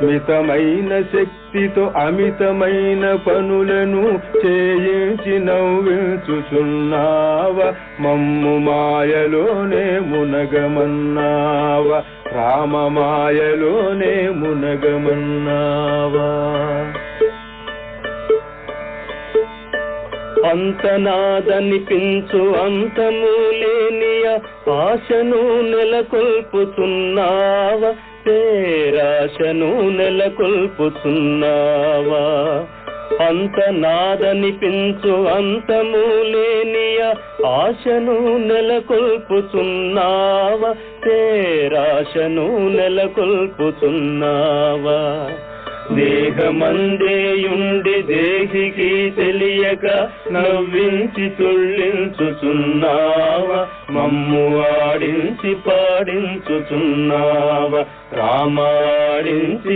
మితమైన శక్తితో అమితమైన పనులను చేయించి నవ్వించుచున్నావా మమ్ము మాయలోనే మునగమన్నావా రామ మాయలోనే మునగమన్నావా అంతనాదనిపించు అంతము లేనియ ఆశను నెలకొల్పుతున్నావా పేరాశను నెలకొల్పుతున్నావా అంతనాదనిపించు అంతము లేనియ ఆశను నెలకొల్పుతున్నావా పేరాశను నెలకొల్పుతున్నావా దేహమందేయుండి దేహికి తెలియక నవ్వించి తుళ్ళించుచున్నావా మమ్ము ఆడించి పాడించుచున్నావా రామాడించి